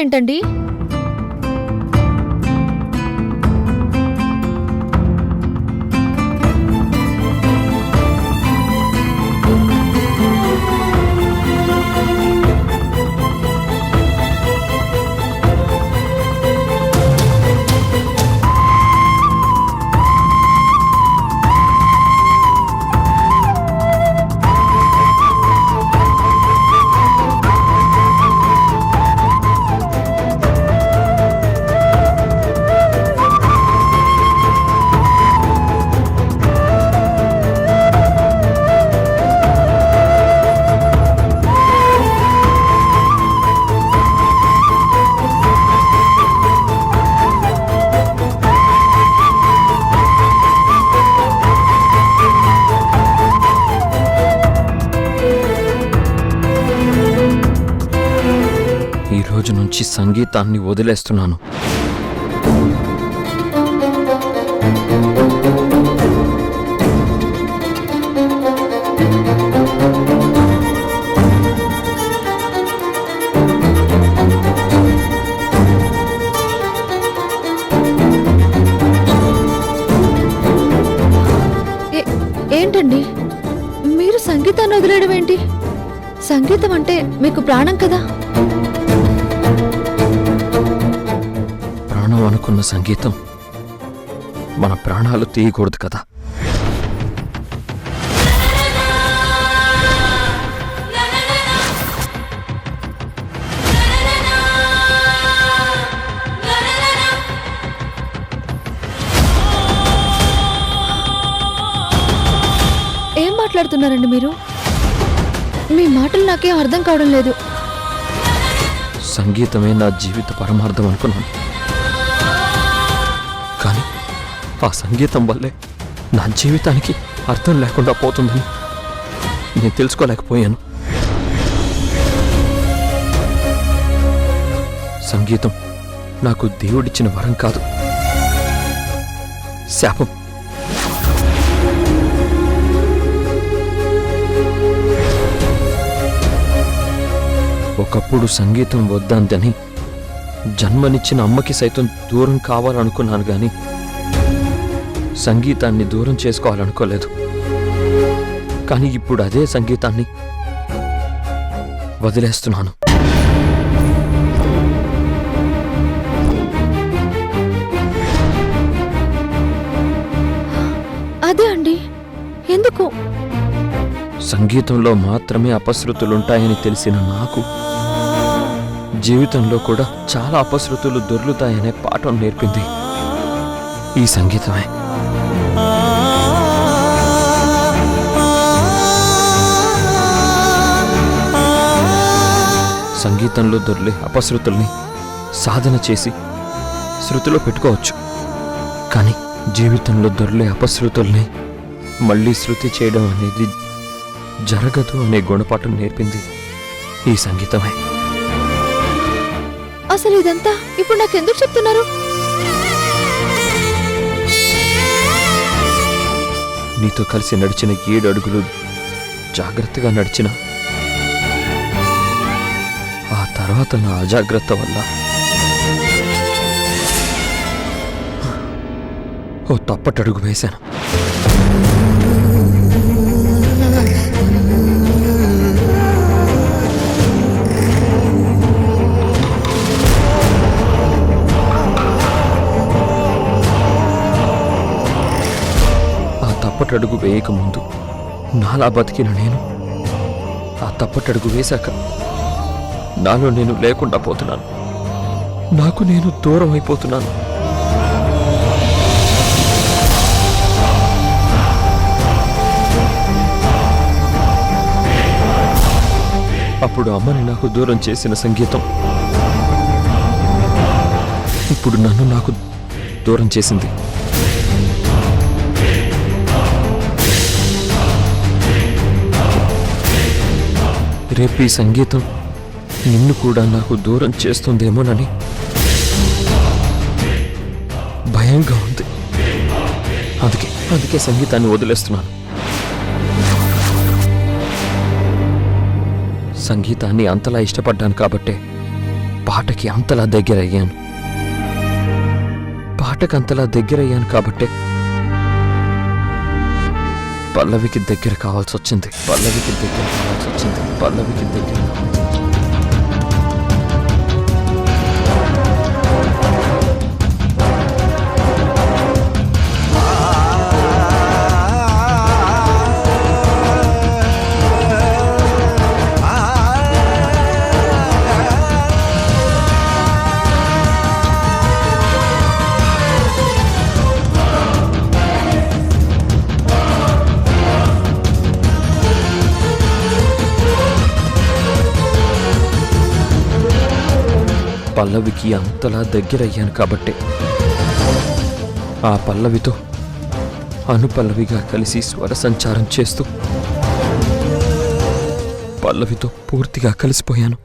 ఏంటండి? ఈ రోజు నుంచి సంగీతాన్ని వదిలేస్తున్నాను. ఏంటండి మీరు సంగీతాన్ని వదిలేయడం ఏంటి? సంగీతం అంటే మీకు ప్రాణం కదా. ప్రాణం అనుకున్న సంగీతం మన ప్రాణాలు తీయకూడదు కదా. ఏం మాట్లాడుతున్నారండి మీరు? మీ మాటలు నాకేం అర్థం కావడం లేదు. సంగీతమే నా జీవిత పరమార్థం అనుకున్నాను, కానీ ఆ సంగీతం వల్లే నా జీవితానికి అర్థం లేకుండా పోతుందని నేను తెలుసుకోలేకపోయాను. సంగీతం నాకు దేవుడిచ్చిన వరం కాదు, శాపం. ఒకప్పుడు సంగీతం వద్దందని జన్మనిచ్చిన అమ్మకి సైతం దూరం కావాలనుకున్నాను, గాని సంగీతాన్ని దూరం చేసుకోవాలనుకోలేదు. కానీ ఇప్పుడు అదే సంగీతాన్ని వదిలేస్తున్నాను. అదే అండి, ఎందుకు? సంగీతంలో మాత్రమే అపశృతులుంటాయని తెలిసిన నాకు జీవితంలో కూడా చాలా అపశృతులు దొర్లుతాయనే పాఠం నేర్పింది ఈ సంగీతమే. సంగీతంలో దొర్లే అపశృతుల్ని సాధన చేసి శృతిలో పెట్టుకోవచ్చు, కానీ జీవితంలో దొర్లే అపశృతుల్ని మళ్ళీ శృతి చేయడం అనేది జరగదు అనే గుణపాఠం నేర్పింది ఈ సంగీతమే. అసలు ఇదంతా ఇప్పుడు నాకెందుకు చెప్తున్నారు? నీతో కలిసి నడిచిన 7 అడుగులు జాగ్రత్తగా నడిచిన ఆ తర్వాత నా అజాగ్రత్త వల్ల ఓ తప్పటడుగు వేశాను. తప్పటడుగు వేయకముందు నాలా బతికిన నేను ఆ తప్పటడుగు వేశాక నాలో నేను లేకుండా పోతున్నాను, నాకు నేను దూరం అయిపోతున్నాను. అప్పుడు అమ్మని నాకు దూరం చేసిన సంగీతం ఇప్పుడు నన్ను నాకు దూరం చేసింది. రేపు ఈ సంగీతం నిన్ను కూడా నాకు దూరం చేస్తుందేమోనని భయంగా ఉంది. అందుకే సంగీతాన్ని వదిలేస్తున్నాను. సంగీతాన్ని అంతలా ఇష్టపడ్డాను కాబట్టే పాటకి అంతలా దగ్గరయ్యాను. పాటకి అంతలా దగ్గరయ్యాను కాబట్టే పల్లవికి దగ్గర కావాల్సి వచ్చింది. పల్లవికి దగ్గర కావాల్సి వచ్చింది. పల్లవికి దగ్గర పల్లవికి అంతలా దగ్గరయ్యాను కాబట్టే ఆ పల్లవితో అనుపల్లవిగా కలిసి స్వర సంచారం చేస్తూ పల్లవితో పూర్తిగా కలిసిపోయాను.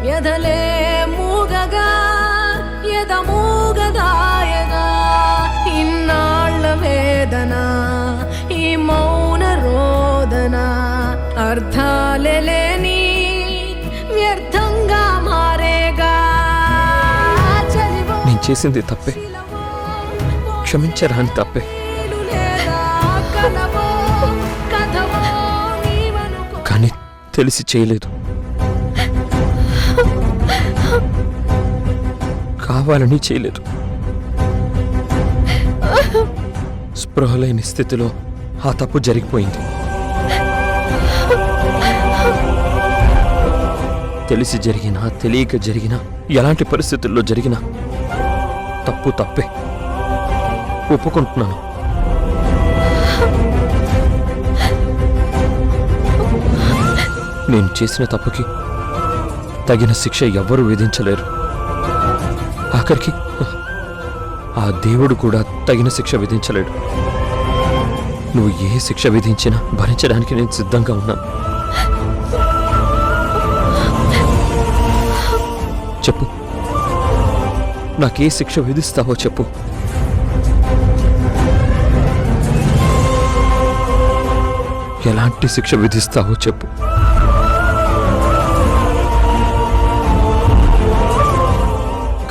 వ్యధలే మూగగా ఎదమూగదాయగా ఇన్నాళ్ళ వేదన ఈ మౌన రోదన అర్థాలే లేని వ్యర్థంగా మారేగా నేను చేసింది తప్పే, క్షమించరాని తప్పే. కానీ తెలిసి చేయలేదు, కావాలని చేయలేదు. స్పృహలేని స్థితిలో ఆ తప్పు జరిగిపోయింది. తెలిసి జరిగినా తెలియక జరిగినా ఎలాంటి పరిస్థితుల్లో జరిగినా తప్పు తప్పే ఒప్పుకుంటున్నాను. నేను చేసిన తప్పుకి తగిన శిక్ష ఎవ్వరూ విధించలేరు. ఆఖరికి ఆ దేవుడు కూడా తగిన శిక్ష విధించలేడు. నువ్వు ఏ శిక్ష విధించినా భరించడానికి నేను సిద్ధంగా ఉన్నాను. చెప్పు, నాకే శిక్ష విధిస్తావో చెప్పు. ఎలాంటి శిక్ష విధిస్తావో చెప్పు.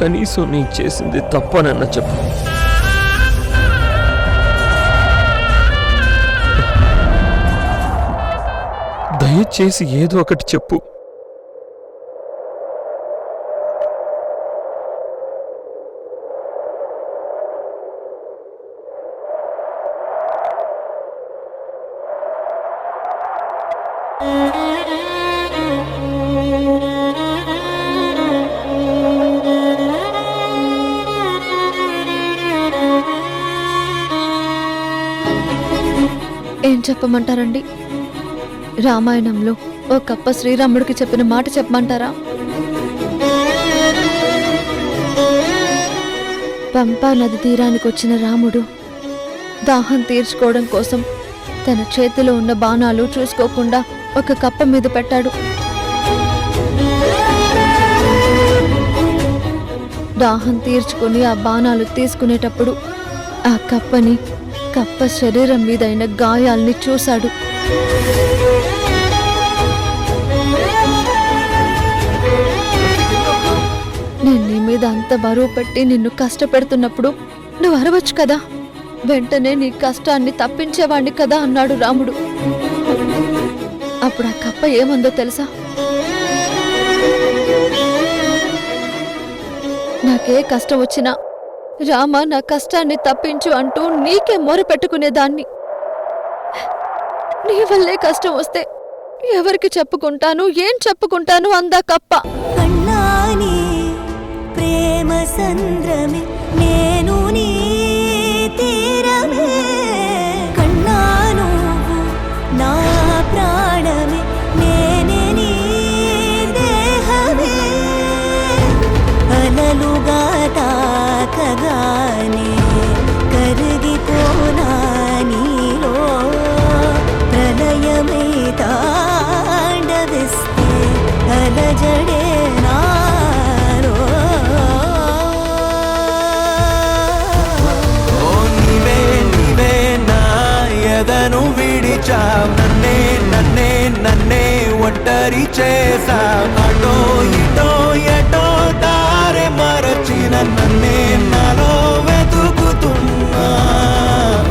కనీసం నేను చేసింది తప్పనన్నా చెప్పు. దయచేసి ఏదో ఒకటి చెప్పు. ఏం చెప్పమంటారండి? రామాయణంలో ఓ కప్ప శ్రీరాముడికి చెప్పిన మాట చెప్పమంటారా? పంపా నది తీరానికి వచ్చిన రాముడు దాహం తీర్చుకోవడం కోసం తన చేతిలో ఉన్న బాణాలు చూసుకోకుండా ఒక కప్ప మీద పెట్టాడు. దాహం తీర్చుకుని ఆ బాణాలు తీసుకునేటప్పుడు ఆ కప్ప శరీరం మీదైన గాయాల్ని చూశాడు. నేను నీ మీద అంత బరువు పెట్టి నిన్ను కష్టపెడుతున్నప్పుడు నువ్వు అరవచ్చు కదా, వెంటనే నీ కష్టాన్ని తప్పించేవాణ్ణి కదా అన్నాడు రాముడు. అప్పుడు ఆ కప్ప ఏమందో తెలుసా? నాకే కష్టం వచ్చినా రామ నా కష్టాన్ని తప్పించు అంటూ నీకే మొర పెట్టుకునేదాన్ని. నీ వల్లే కష్టం వస్తే ఎవరికి చెప్పుకుంటాను, ఏం చెప్పుకుంటాను అందా కప్ప. కన్నాని ప్రేమ సంద్రమే నేను నీ తీరమే, కన్నాను నా ప్రాణమే నేనే నీ దేహమే, అలలుగా తాకగానే కరిగిపోనా నీలో, ప్రళయమే తాండవిస్తే అలజడే నాలో. ఓ నీవే నీవే నా ఎదను విడిచావ్, నన్నే నన్నే నన్నే ఒంటరి చేసావ్, అటో ఇటో ఎటో దారి మరచిన నన్నే నాలో వెతుకుతున్నా.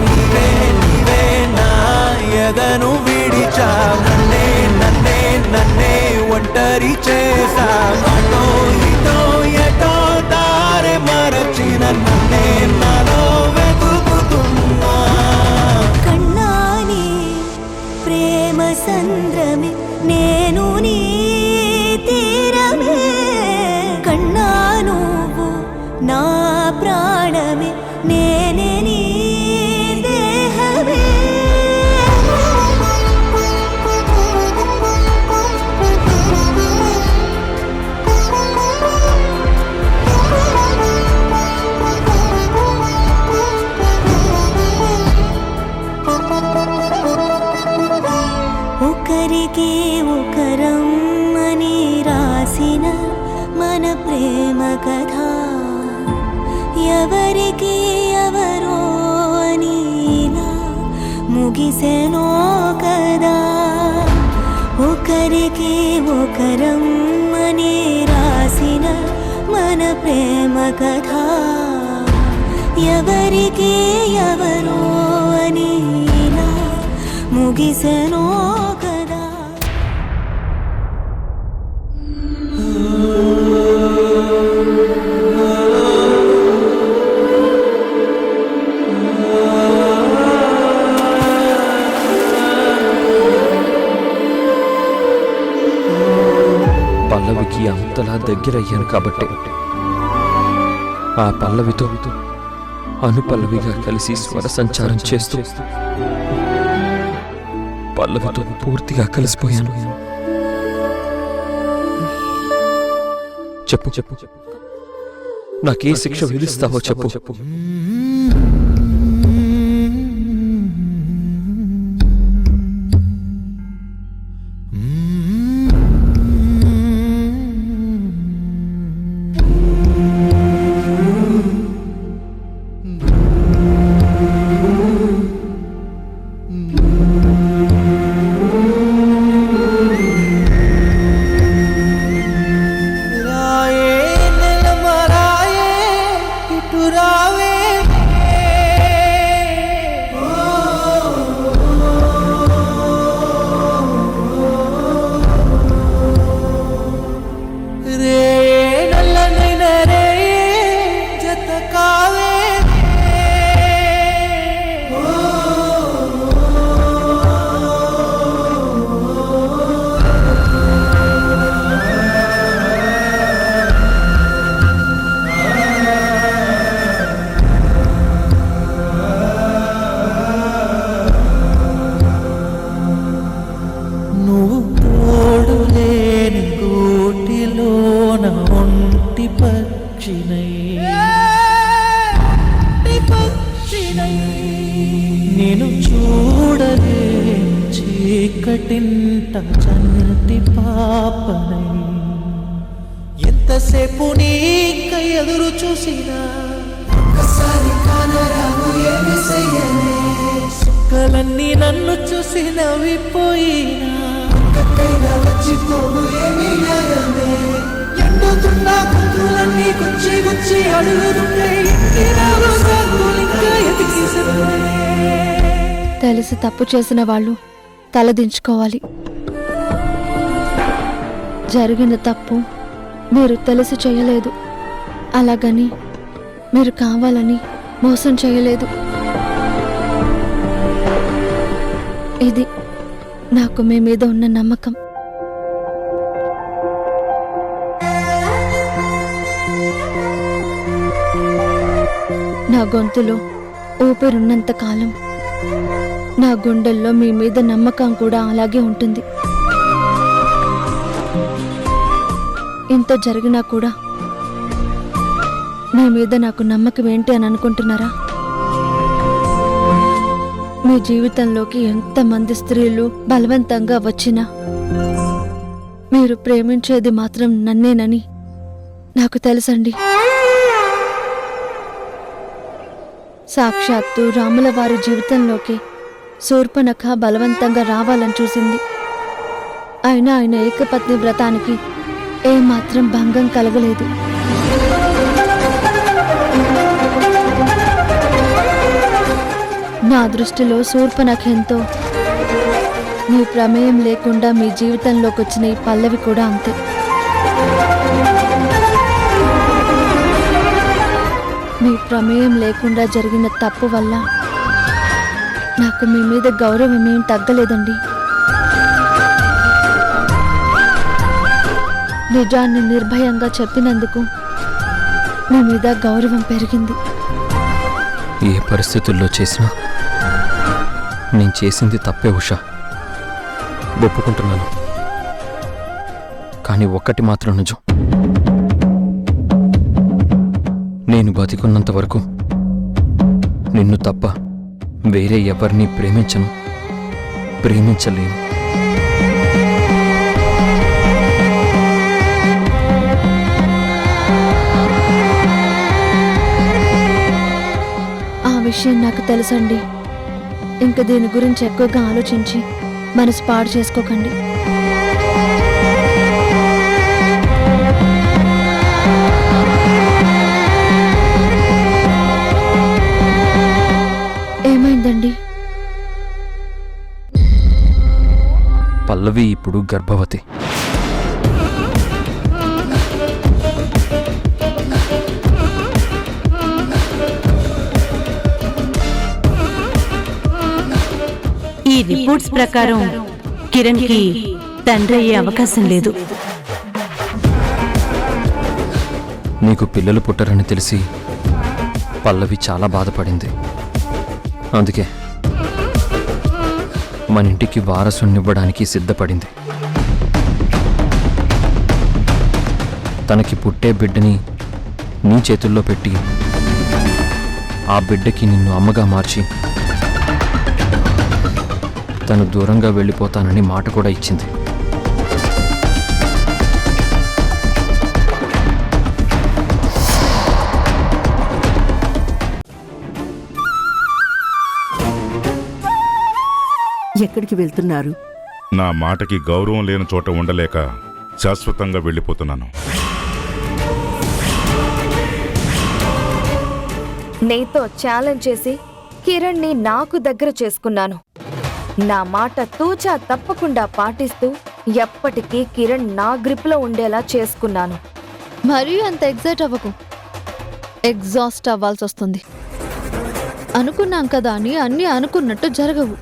నీవే నీవే నా ఎదను విడిచావ్, నన్నే నన్నే నన్నే ఒంటరి చేసావ్, అటో ఇటో ఎటో దారి మరచిన నన్నే నాలో వెతుకుతున్నా. కన్నాని ప్రేమ సంద్రమే నేను నీ తీరమే, కన్నా నువ్వు నా ప్రాణమే నేనే నీ దేహమే. ఒకరికి ఒకరం అని రాసిన మన ప్రేమ కథ, ఎవరికి ఎవరో అని ఇలా ముగిసెనో కదా. ఒకరికి ఒకరం అని రాసిన మన ప్రేమ కథ, ఎవరికి ఎవరో అని ఇలా ముగిసెనో కదా. పల్లవి నీకి అంతలా దగ్గరయ్యాను కాబట్టి ఆ పల్లవితో అనుపల్లవిగా కలిసి స్వర సంచారం చేస్తూ పల్లవితో పూర్తిగా కలిసిపోయాను. చెప్పు చెప్పు నాకే శిక్ష విధిస్తావో చెప్పు. రాయే నెలమరాయే ఇటు రావే రే నల్లనైన రే జత కావే నువ్వు తోడు లేని గూటిలోన ఒంటి పక్షినై నేను చూడలే చీకటింట చంటి పాపనై ఎంతసేపు నీక ఎదురు చూసినా ఒక్కసారి కానరావు ఏమి చెయ్యలే సుక్కలన్నీ నన్ను చూసి నవ్విపోయినా ఒక్కటైనా వచ్చిపోవు ఏమి న్యాయమే ఎండుతున్న గుంతులన్నీ గుచ్చి గుచ్చి అడుగుతుంటే ఇంటిరావు సాగులింకా ఎతికిసే తెలిసి తప్పు చేసిన వాళ్ళు తలదించుకోవాలి. జరిగిన తప్పు మీరు తెలిసి చేయలేదు, అలాగని మీరు కావాలని మోసం చేయలేదు. ఇది నాకు మీ మీద ఉన్న నమ్మకం. నా గొంతులో ఊపిరున్నంత కాలం నా గుండెల్లో మీ మీద నమ్మకం కూడా అలాగే ఉంటుంది. ఇంత జరిగినా కూడా మీ మీద నాకు నమ్మకం ఏంటి అని అనుకుంటున్నారా? మీ జీవితంలోకి ఎంతమంది స్త్రీలు బలవంతంగా వచ్చినా మీరు ప్రేమించేది మాత్రం నన్నేనని నాకు తెలుసండి. సాక్షాత్తు రాముల వారి జీవితంలోకి శూర్పణఖ బలవంతంగా రావాలని చూసింది. అయినా ఆయన ఏకపత్ని వ్రతానికి ఏమాత్రం భంగం కలగలేదు. నా దృష్టిలో శూర్పణఖ ఎంతో మీ ప్రమేయం లేకుండా మీ జీవితంలోకి వచ్చిన ఈ పల్లవి కూడా అంతే. మీ ప్రమేయం లేకుండా జరిగిన తప్పు వల్ల నాకు మీ మీద గౌరవం ఏం తగ్గలేదండి. నిజాన్ని నిర్భయంగా చెప్పినందుకు మీ మీద గౌరవం పెరిగింది. ఏ పరిస్థితుల్లో చేసినా నేను చేసింది తప్పే ఉషా, ఒప్పుకుంటున్నాను. కానీ ఒక్కటి మాత్రం నిజం, నేను బతికున్నంత వరకు నిన్ను తప్ప వేరే ఎవరిని ప్రేమించను, ప్రేమించలేను. ఆ విషయం నాకు తెలుసండి. ఇంక దీని గురించి ఎక్కువగా ఆలోచించి మనసు పాడు చేసుకోకండి. ఏమైందండి? పల్లవి ఇప్పుడు గర్భవతి. ఈ రిపోర్ట్స్ ప్రకారం కిరణ్ కి తండ్రి అయ్యే అవకాశం లేదు. నీకు పిల్లలు పుట్టరని తెలిసి పల్లవి చాలా బాధపడింది. అందుకే మన ఇంటికి వారసునివ్వడానికి సిద్ధపడింది. తనకి పుట్టే బిడ్డని నీ చేతుల్లో పెట్టి ఆ బిడ్డకి నిన్ను అమ్మగా మార్చి తను దూరంగా వెళ్ళిపోతానని మాట కూడా ఇచ్చింది. ఎక్కడికి వెళ్తున్నారు? నా మాటకి గౌరవం లేని చోట ఉండలేక శాశ్వతంగా వెళ్ళిపోతున్నాను. నీతో ఛాలెంజ్ చేసి కిరణ్ని నాకు దగ్గర చేసుకున్నాను. నా మాట తూచా తప్పకుండా పాటిస్తూ ఎప్పటికీ కిరణ్ నా గ్రిప్లో ఉండేలా చేసుకున్నాను. మరీ అంత ఎగ్జైట్ అవ్వకు, ఎగ్జాస్ట్ అవ్వాల్సి వస్తుంది. అనుకున్నాం కదా అని అన్నీ అనుకున్నట్టు జరగవు.